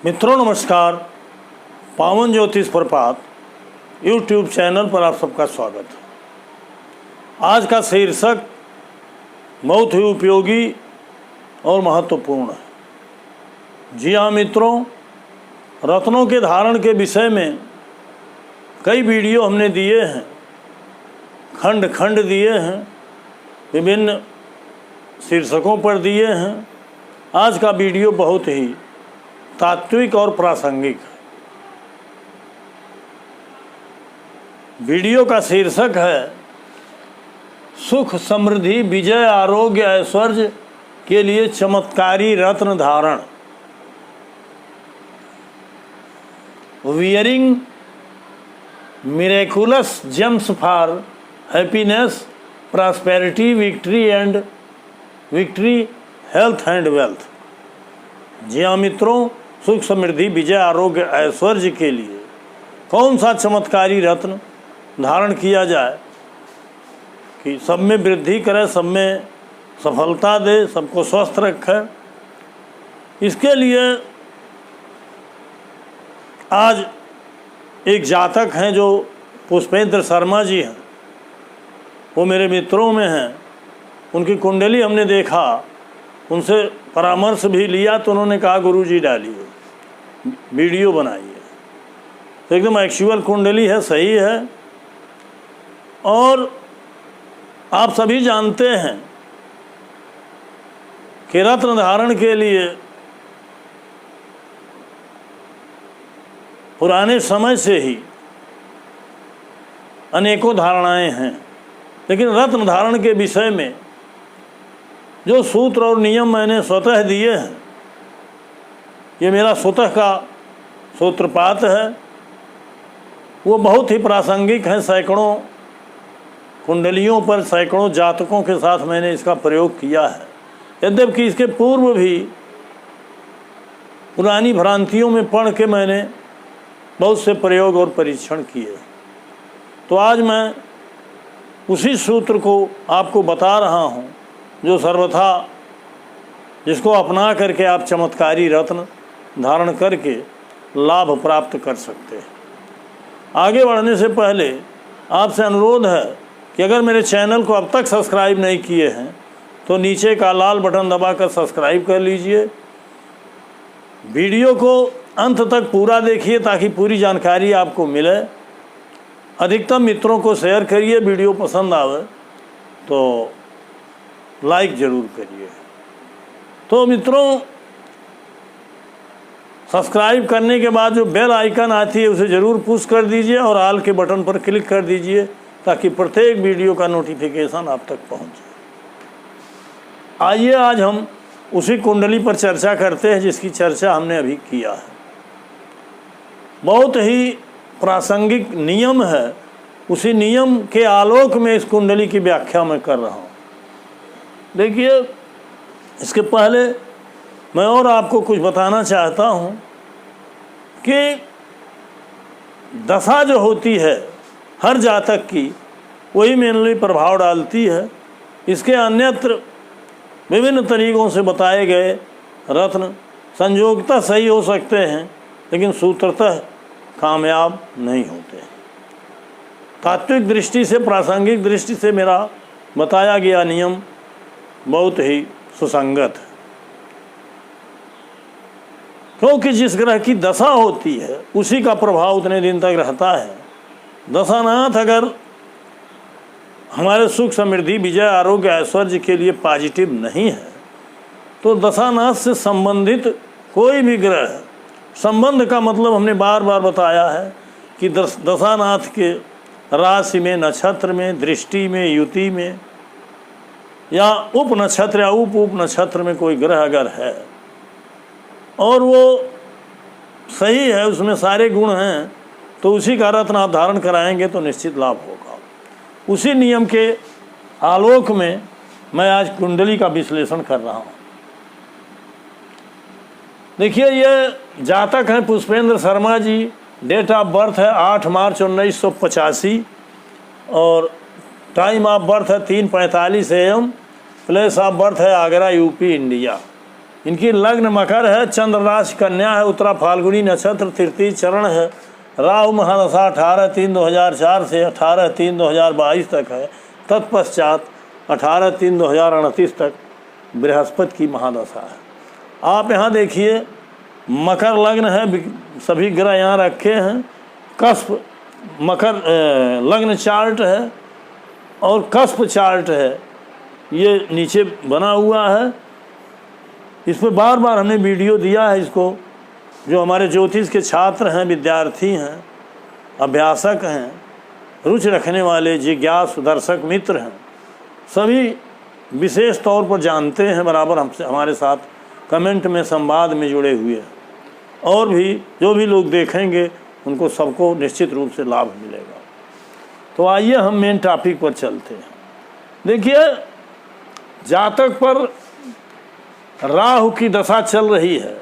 मित्रों नमस्कार। पावन ज्योतिष प्रपात यूट्यूब चैनल पर आप सबका स्वागत है। आज का शीर्षक बहुत ही उपयोगी और महत्वपूर्ण है। जी हाँ मित्रों, रत्नों के धारण के विषय में कई वीडियो हमने दिए हैं, खंड खंड दिए हैं, विभिन्न शीर्षकों पर दिए हैं। आज का वीडियो बहुत ही तात्विक और प्रासंगिक है। वीडियो का शीर्षक है सुख समृद्धि विजय आरोग्य ऐश्वर्य के लिए चमत्कारी रत्न धारण। Wearing miraculous gems for happiness prosperity victory health and wealth. जी हाँ मित्रों, सुख समृद्धि विजय आरोग्य ऐश्वर्य के लिए कौन सा चमत्कारी रत्न धारण किया जाए कि सब में वृद्धि करे, सब में सफलता दे, सबको स्वस्थ रखे। इसके लिए आज एक जातक हैं जो पुष्पेंद्र शर्मा जी हैं, वो मेरे मित्रों में हैं। उनकी कुंडली हमने देखा, उनसे परामर्श भी लिया, तो उन्होंने कहा गुरुजी डालिए, वीडियो बनाइए। तो एकदम एक्चुअल कुंडली है, सही है। और आप सभी जानते हैं कि रत्न धारण के लिए पुराने समय से ही अनेकों धारणाएं हैं, लेकिन रत्न धारण के विषय में जो सूत्र और नियम मैंने स्वतः दिए हैं, ये मेरा स्वतः का सूत्रपात है, वो बहुत ही प्रासंगिक है। सैकड़ों कुंडलियों पर सैकड़ों जातकों के साथ मैंने इसका प्रयोग किया है। यद्यपि इसके पूर्व भी पुरानी भ्रांतियों में पढ़ के मैंने बहुत से प्रयोग और परीक्षण किए। तो आज मैं उसी सूत्र को आपको बता रहा हूँ जो सर्वथा जिसको अपना करके आप चमत्कारी रत्न धारण करके लाभ प्राप्त कर सकते हैं। आगे बढ़ने से पहले आपसे अनुरोध है कि अगर मेरे चैनल को अब तक सब्सक्राइब नहीं किए हैं तो नीचे का लाल बटन दबाकर सब्सक्राइब कर लीजिए। वीडियो को अंत तक पूरा देखिए ताकि पूरी जानकारी आपको मिले। अधिकतम मित्रों को शेयर करिए, वीडियो पसंद आवे तो लाइक ज़रूर करिए। तो मित्रों, सब्सक्राइब करने के बाद जो बेल आइकन आती है उसे ज़रूर पुश कर दीजिए और ऑल के बटन पर क्लिक कर दीजिए ताकि प्रत्येक वीडियो का नोटिफिकेशन आप तक पहुंचे। आइए आज हम उसी कुंडली पर चर्चा करते हैं जिसकी चर्चा हमने अभी किया है। बहुत ही प्रासंगिक नियम है, उसी नियम के आलोक में इस कुंडली की व्याख्या मैं कर रहा हूँ। देखिए, इसके पहले मैं और आपको कुछ बताना चाहता हूँ कि दशा जो होती है हर जातक की, वही मेनली प्रभाव डालती है। इसके अन्यत्र विभिन्न तरीकों से बताए गए रत्न संयोगतः सही हो सकते हैं, लेकिन सूत्रतः कामयाब नहीं होते। तात्विक दृष्टि से, प्रासंगिक दृष्टि से मेरा बताया गया नियम बहुत ही सुसंगत है, क्योंकि जिस ग्रह की दशा होती है उसी का प्रभाव उतने दिन तक रहता है। दशानाथ अगर हमारे सुख समृद्धि विजय आरोग्य ऐश्वर्य के लिए पॉजिटिव नहीं है तो दशानाथ से संबंधित कोई भी ग्रह, संबंध का मतलब हमने बार बार बताया है कि दशानाथ के राशि में, नक्षत्र में, दृष्टि में, युति में या उप नक्षत्र या उप नक्षत्र में कोई ग्रह अगर है और वो सही है, उसमें सारे गुण हैं, तो उसी का रत्न आप धारण कराएंगे तो निश्चित लाभ होगा। उसी नियम के आलोक में मैं आज कुंडली का विश्लेषण कर रहा हूँ। देखिए, ये जातक हैं Pushpendra Sharma ji. Date of birth है 8 मार्च 1985 और टाइम ऑफ बर्थ है 3:45 AM। प्लेस ऑफ बर्थ है आगरा, यूपी, इंडिया। इनकी लग्न मकर है, चंद्र राशि कन्या है, उत्तरा फाल्गुनी नक्षत्र, तृतीय चरण है। राहु महादशा 18/3/2004 से 18/3/2022 तक है। तत्पश्चात 18/3/2029 तक बृहस्पति की महादशा है। आप यहाँ देखिए, मकर लग्न है, सभी ग्रह यहाँ रखे हैं। कस्प मकर लग्न चार्ट है और कस्प चार्ट है, ये नीचे बना हुआ है। इस पर बार बार हमने वीडियो दिया है। इसको जो हमारे ज्योतिष के छात्र हैं, विद्यार्थी हैं, अभ्यासक हैं, रुचि रखने वाले जिज्ञासु दर्शक मित्र हैं, सभी विशेष तौर पर जानते हैं, बराबर हमसे हमारे साथ कमेंट में संवाद में जुड़े हुए हैं। और भी जो भी लोग देखेंगे उनको सबको निश्चित रूप से लाभ मिलेगा। तो आइए हम मेन टॉपिक पर चलते हैं। देखिए, जातक पर राहु की दशा चल रही है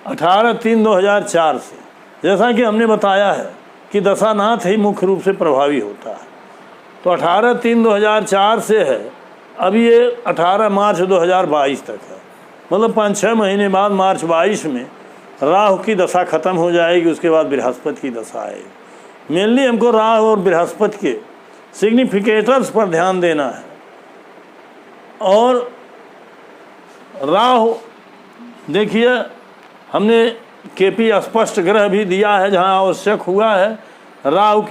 18/3/2004 से। जैसा कि हमने बताया है कि दशानाथ ही मुख्य रूप से प्रभावी होता है। तो 18/3/2004 से है, अभी ये 18 मार्च 2022 तक है। मतलब 5-6 महीने बाद मार्च 22 में राहु की दशा खत्म हो जाएगी। उसके बाद बृहस्पति की दशा आएगी। मेनली हमको राहु और बृहस्पति के सिग्निफिकेटर्स पर ध्यान देना है। और राहु देखिए, हमने केपी स्पष्ट ग्रह भी दिया है जहाँ आवश्यक हुआ है। राहु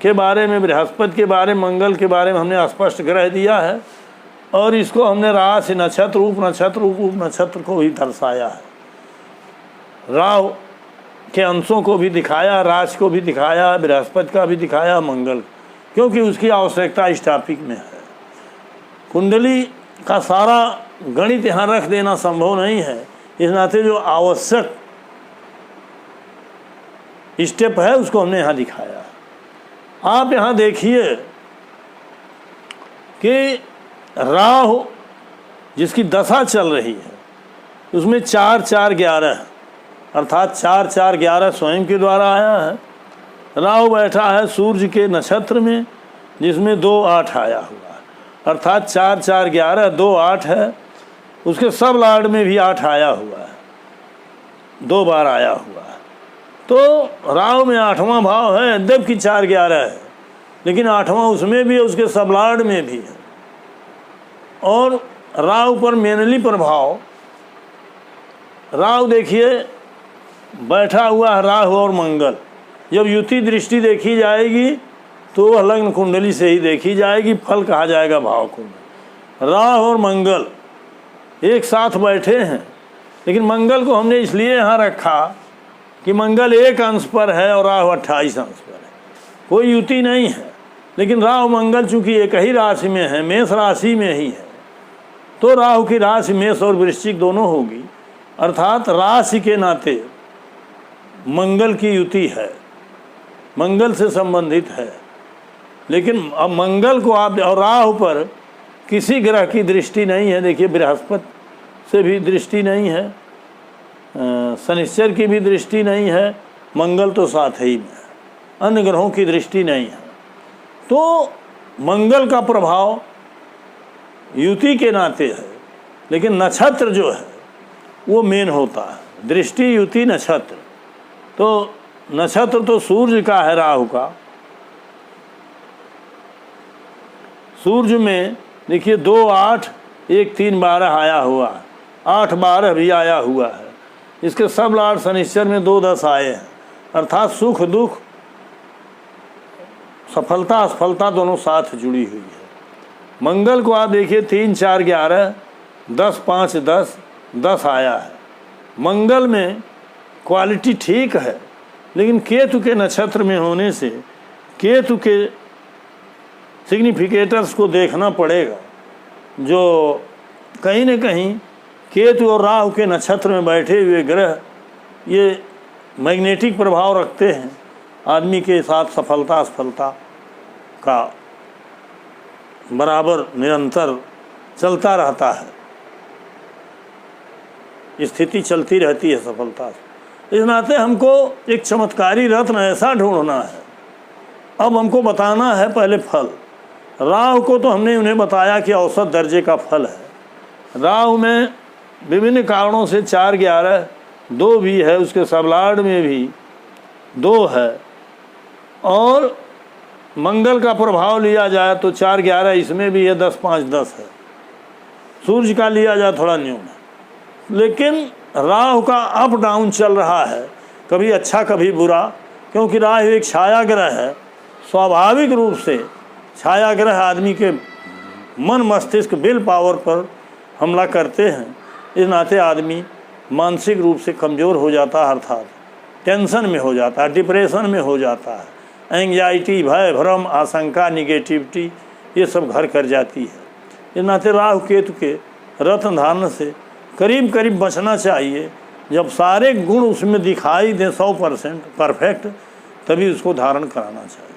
के बारे में, बृहस्पति के बारे में, मंगल के बारे में हमने स्पष्ट ग्रह दिया है। और इसको हमने राशि नक्षत्र उप नक्षत्र को भी दर्शाया है। राहु के अंशों को भी दिखाया, राशि को भी दिखाया, बृहस्पति का भी दिखाया, मंगल, क्योंकि उसकी आवश्यकता इस टॉपिक में है। कुंडली का सारा गणित यहाँ रख देना संभव नहीं है। इस नाते जो आवश्यक स्टेप है उसको हमने यहाँ दिखाया। आप यहाँ देखिए कि राहु जिसकी दशा चल रही है उसमें 4-4-11 अर्थात 4-4-11 स्वयं के द्वारा आया है। राहु बैठा है सूर्य के नक्षत्र में, जिसमें 2-8 आया हुआ है, अर्थात 4-4-11 2-8 है। उसके सब लॉर्ड में भी 8 आया हुआ है, 2 बार आया हुआ है। तो राहु में 8वां भाव है, यद्यप कि 4-11 है, लेकिन 8वां उसमें भी है, उसके सब लॉर्ड में भी है। और राहु पर मेनली प्रभाव, राहु देखिए बैठा हुआ है, राहु और मंगल। जब युति दृष्टि देखी जाएगी तो वह लग्न कुंडली से ही देखी जाएगी, फल कहा जाएगा भाव कुंडली। राहु और मंगल एक साथ बैठे हैं, लेकिन मंगल को हमने इसलिए यहाँ रखा कि मंगल एक अंश पर है और राहु 28 अंश पर है, कोई युति नहीं है। लेकिन राहु मंगल चूंकि एक ही राशि में है, मेष राशि में ही है, तो राहु की राशि मेष और वृश्चिक दोनों होगी, अर्थात राशि के नाते मंगल की युति है, मंगल से संबंधित है। लेकिन अब मंगल को आप और राहु पर किसी ग्रह की दृष्टि नहीं है। देखिए, बृहस्पति से भी दृष्टि नहीं है, शनिश्चर की भी दृष्टि नहीं है, मंगल तो साथ ही में है, अन्य ग्रहों की दृष्टि नहीं है। तो मंगल का प्रभाव युति के नाते है, लेकिन नक्षत्र जो है वो मेन होता है, दृष्टि युति नक्षत्र। तो नक्षत्र तो सूर्य का है, राहु का। सूर्य में देखिए 2-8 1-3-12 आया हुआ है, 8-12 भी आया हुआ है। इसके सब लॉर्ड शनिश्चर में 2-10 आए हैं, अर्थात सुख दुख, सफलता असफलता दोनों साथ जुड़ी हुई है। मंगल को आप देखिए 3-4-11 10-5-10 10 आया है। मंगल में क्वालिटी ठीक है, लेकिन केतु के नक्षत्र में होने से केतु के सिग्निफिकेटर्स को देखना पड़ेगा। जो कहीं न कहीं केतु और राहु के नक्षत्र में बैठे हुए ग्रह ये मैग्नेटिक प्रभाव रखते हैं, आदमी के साथ सफलता असफलता का बराबर निरंतर चलता रहता है, स्थिति चलती रहती है सफलता से। इस नाते हमको एक चमत्कारी रत्न ऐसा ढूंढना है। अब हमको बताना है पहले फल। राहु को तो हमने उन्हें बताया कि औसत दर्जे का फल है। राहु में विभिन्न कारणों से 4, 11, 2 भी है, उसके सबलाड में भी 2 है, और मंगल का प्रभाव लिया जाए तो 4, 11 इसमें भी है, 10, 5, 10 है। सूर्य का लिया जाए थोड़ा न्यून है, लेकिन राहु का अप डाउन चल रहा है, कभी अच्छा कभी बुरा, क्योंकि राहु एक छाया ग्रह है। स्वाभाविक रूप से छाया ग्रह आदमी के मन मस्तिष्क विल पावर पर हमला करते हैं। इस नाते आदमी मानसिक रूप से कमज़ोर हो जाता है, अर्थात टेंशन में हो जाता है, डिप्रेशन में हो जाता है, एंग्जाइटी, भय, भ्रम, आशंका, निगेटिविटी ये सब घर कर जाती है। इस नाते राहु केतु के रत्न धारण से करीब करीब बचना चाहिए। जब सारे गुण उसमें दिखाई दें 100% परफेक्ट, तभी उसको धारण कराना चाहिए।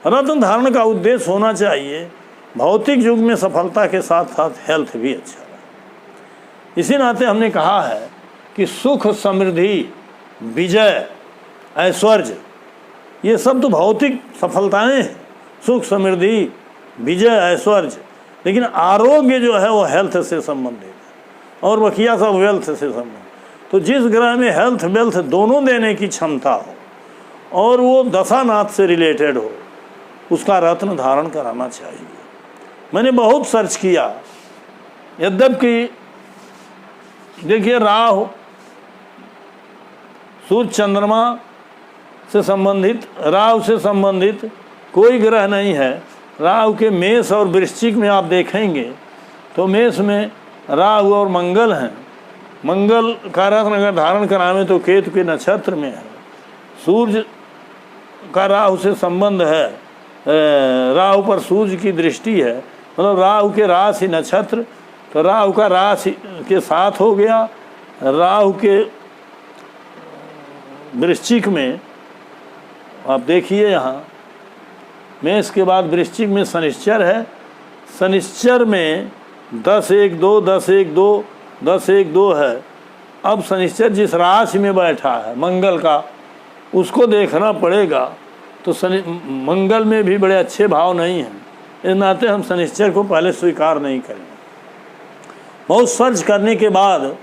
रत्न धारण का उद्देश्य होना चाहिए भौतिक युग में सफलता के साथ साथ हेल्थ भी अच्छा रहे। इसी नाते हमने कहा है कि सुख, समृद्धि, विजय, ऐश्वर्य ये सब तो भौतिक सफलताएं हैं, सुख, समृद्धि, विजय, ऐश्वर्य, लेकिन आरोग्य जो है वो हेल्थ से संबंधित है और बकिया सब वेल्थ से संबंधित। तो जिस ग्रह में हेल्थ वेल्थ दोनों देने की क्षमता हो और वो दशानाथ से रिलेटेड हो, उसका रत्न धारण कराना चाहिए। मैंने बहुत सर्च किया, यद्यपि देखिए राहु सूर्य चंद्रमा से संबंधित, राहु से संबंधित कोई ग्रह नहीं है। राहु के मेष और वृश्चिक में आप देखेंगे तो मेष में राहु और मंगल हैं। मंगल का रत्न अगर धारण करावे तो केतु के नक्षत्र में है। सूर्य का राहु से संबंध है, राहु पर सूर्य की दृष्टि है, मतलब राहु के राशि नक्षत्र, तो राहु का राशि के साथ हो गया। राहु के वृश्चिक में आप देखिए यहाँ मेष के बाद वृश्चिक में शनिश्चर है। शनिश्चर में 10-1-2, 10-1-2, 10-1-2 है। अब शनिश्चर जिस राशि में बैठा है मंगल का, उसको देखना पड़ेगा। तो मंगल में भी बड़े अच्छे भाव नहीं हैं, इस नाते हम शनिश्चर को पहले स्वीकार नहीं करेंगे। बहुत सर्च करने के बाद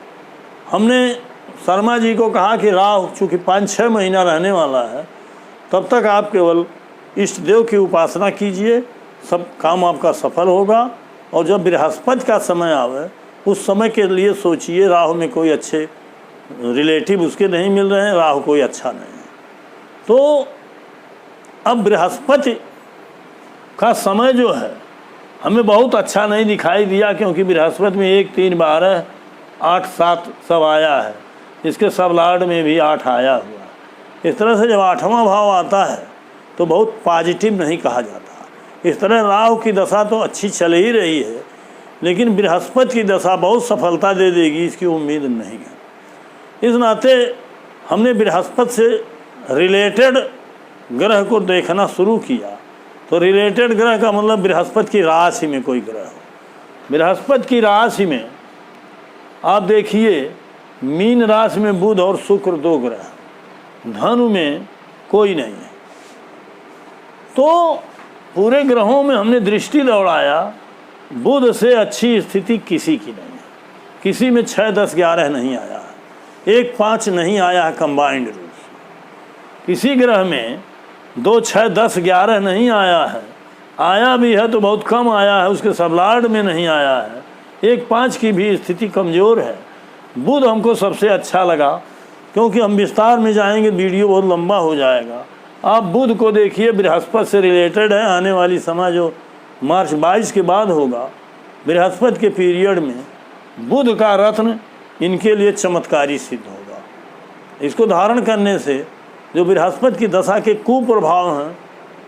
हमने शर्मा जी को कहा कि राहु चूँकि 5-6 महीना रहने वाला है, तब तक आप केवल इष्ट देव की उपासना कीजिए, सब काम आपका सफल होगा। और जब बृहस्पति का समय आवे उस समय के लिए सोचिए। राहु में कोई अच्छे रिलेटिव उसके नहीं मिल रहे हैं, राहु कोई अच्छा नहीं है। तो अब बृहस्पति का समय जो है हमें बहुत अच्छा नहीं दिखाई दिया, क्योंकि बृहस्पति में 1, 3, 12, 8, 7 सब आया है। इसके सब लार्ड में भी 8 आया हुआ। इस तरह से जब 8वां भाव आता है तो बहुत पॉजिटिव नहीं कहा जाता। इस तरह राहु की दशा तो अच्छी चल ही रही है, लेकिन बृहस्पति की दशा बहुत सफलता दे देगी इसकी उम्मीद नहीं है। इस नाते हमने बृहस्पति से रिलेटेड ग्रह को देखना शुरू किया। तो रिलेटेड ग्रह का मतलब बृहस्पति की राशि में कोई ग्रह हो। बृहस्पति की राशि में आप देखिए मीन राशि में बुध और शुक्र 2 ग्रह, धनु में कोई नहीं है। तो पूरे ग्रहों में हमने दृष्टि दौड़ाया, बुध से अच्छी स्थिति किसी की नहीं है। किसी में 6, 10, 11 नहीं आया है, 1, 5 नहीं आया है कंबाइंड रूप से। किसी ग्रह में 2, 6, 10, 11 नहीं आया है, आया भी है तो बहुत कम आया है, उसके सबलार्ड में नहीं आया है। 1, 5 की भी स्थिति कमज़ोर है। बुध हमको सबसे अच्छा लगा, क्योंकि हम विस्तार में जाएंगे, वीडियो बहुत लंबा हो जाएगा। आप बुध को देखिए, बृहस्पति से रिलेटेड है। आने वाली समय जो मार्च 22 के बाद होगा, बृहस्पति के पीरियड में बुध का रत्न इनके लिए चमत्कारी सिद्ध होगा। इसको धारण करने से जो बृहस्पति की दशा के कुप्रभाव हैं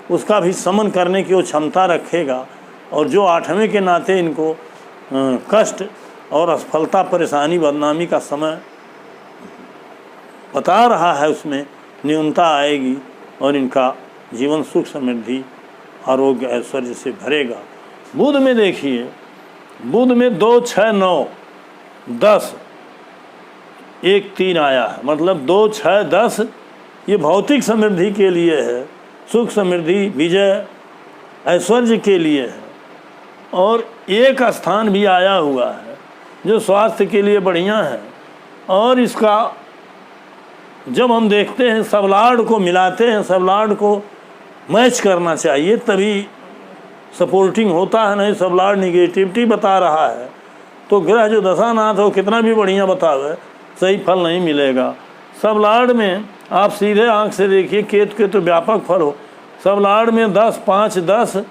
उसका भी समन करने की वो क्षमता रखेगा। और जो 8वें के नाते इनको कष्ट और असफलता, परेशानी, बदनामी का समय बता रहा है, उसमें न्यूनता आएगी और इनका जीवन सुख, समृद्धि, आरोग्य, ऐश्वर्य से भरेगा। बुध में देखिए, बुध में 2, 6, 9, 10, 1, 3 आया है, मतलब 2, 6, 10 ये भौतिक समृद्धि के लिए है, सुख, समृद्धि, विजय, ऐश्वर्य के लिए है। और 1 स्थान भी आया हुआ है, जो स्वास्थ्य के लिए बढ़िया है। और इसका जब हम देखते हैं सबलाड को मिलाते हैं, सबलाड को मैच करना चाहिए तभी सपोर्टिंग होता है, नहीं सबलाड निगेटिविटी बता रहा है तो ग्रह जो दशानाथ हो कितना भी बढ़िया बतावे सही फल नहीं मिलेगा। सबलाड में आप सीधे आंख से देखिए केतु के तो व्यापक फल हो, सबलाड में 10, 5, 10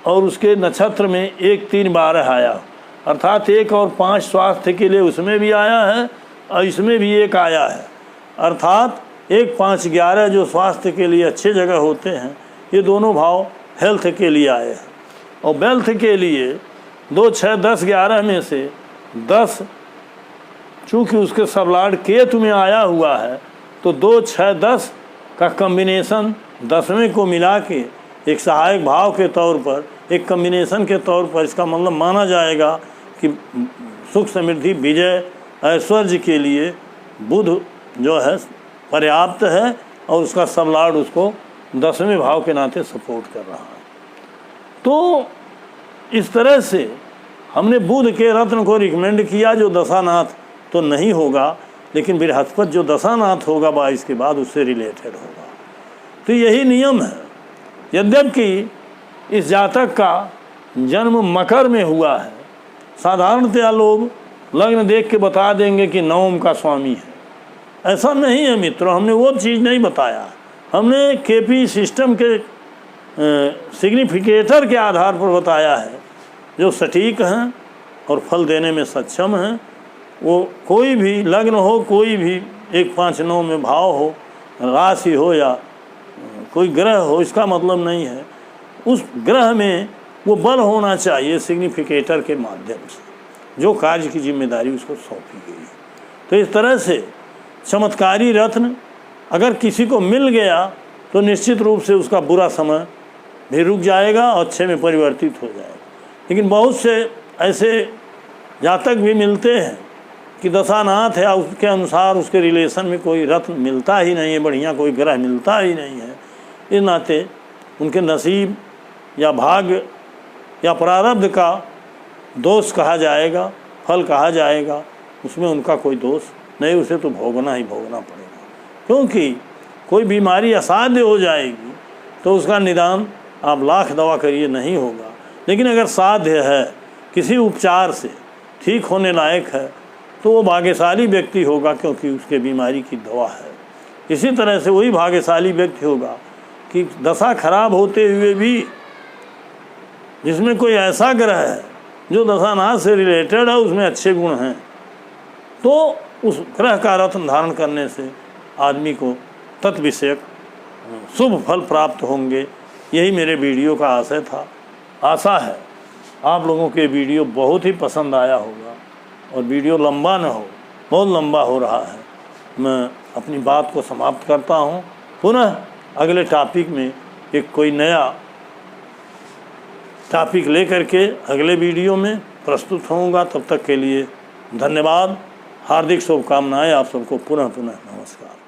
और उसके नक्षत्र में 1, 3, 12 आया, अर्थात 1 और 5 स्वास्थ्य के लिए उसमें भी आया है और इसमें भी 1 आया है, अर्थात 1, 5, 11 जो स्वास्थ्य के लिए अच्छे जगह होते हैं ये दोनों भाव हेल्थ के लिए आए हैं। और वेल्थ के लिए 2, 6, 10, 11 में से 10 चूँकि उसके सबलाड केतु में आया हुआ है तो 2, 6, 10 का कम्बिनेशन 10वें को मिला के एक सहायक भाव के तौर पर, एक कम्बिनेशन के तौर पर इसका मतलब माना जाएगा कि सुख समृद्धि विजय ऐश्वर्य के लिए बुध जो है पर्याप्त है और उसका सबलाड उसको 10वें भाव के नाते सपोर्ट कर रहा है। तो इस तरह से हमने बुध के रत्न को रिकमेंड किया जो दशानाथ तो नहीं होगा, लेकिन बृहस्पति जो दशानाथ होगा 22 के बाद उससे रिलेटेड होगा। तो यही नियम है। यद्यपि इस जातक का जन्म मकर में हुआ है, साधारणतया लोग लग्न देख के बता देंगे कि नवम का स्वामी है, ऐसा नहीं है मित्रों। हमने वो चीज़ नहीं बताया, हमने केपी सिस्टम के सिग्निफिकेटर के आधार पर बताया है जो सटीक हैं और फल देने में सक्षम हैं। वो कोई भी लग्न हो, कोई भी 1, 5, 9 में भाव हो, राशि हो या कोई ग्रह हो, इसका मतलब नहीं है उस ग्रह में वो बल होना चाहिए सिग्निफिकेटर के माध्यम से जो कार्य की जिम्मेदारी उसको सौंपी गई है। तो इस तरह से चमत्कारी रत्न अगर किसी को मिल गया तो निश्चित रूप से उसका बुरा समय भी रुक जाएगा और अच्छे में परिवर्तित हो जाएगा। लेकिन बहुत से ऐसे जातक भी मिलते हैं कि दशानाथ है, उसके अनुसार उसके रिलेशन में कोई रत्न मिलता ही नहीं है, बढ़िया कोई ग्रह मिलता ही नहीं है। इस नाते उनके नसीब या भाग्य या प्रारब्ध का दोष कहा जाएगा, फल कहा जाएगा, उसमें उनका कोई दोष नहीं, उसे तो भोगना ही भोगना पड़ेगा। क्योंकि कोई बीमारी असाध्य हो जाएगी तो उसका निदान आप लाख दवा करिए नहीं होगा, लेकिन अगर साध्य है किसी उपचार से ठीक होने लायक है तो वो भाग्यशाली व्यक्ति होगा क्योंकि उसके बीमारी की दवा है। इसी तरह से वही भाग्यशाली व्यक्ति होगा कि दशा खराब होते हुए भी जिसमें कोई ऐसा ग्रह है जो दशानाथ से रिलेटेड है, उसमें अच्छे गुण हैं, तो उस ग्रह का रत्न धारण करने से आदमी को तत्विषयक शुभ फल प्राप्त होंगे। यही मेरे वीडियो का आशय था। आशा है आप लोगों के वीडियो बहुत ही पसंद आया होगा और वीडियो लंबा न हो, बहुत लंबा हो रहा है। मैं अपनी बात को समाप्त करता हूँ। पुनः अगले टॉपिक में एक कोई नया टॉपिक लेकर के अगले वीडियो में प्रस्तुत होऊंगा। तब तक के लिए धन्यवाद, हार्दिक शुभकामनाएं आप सबको। पुनः नमस्कार।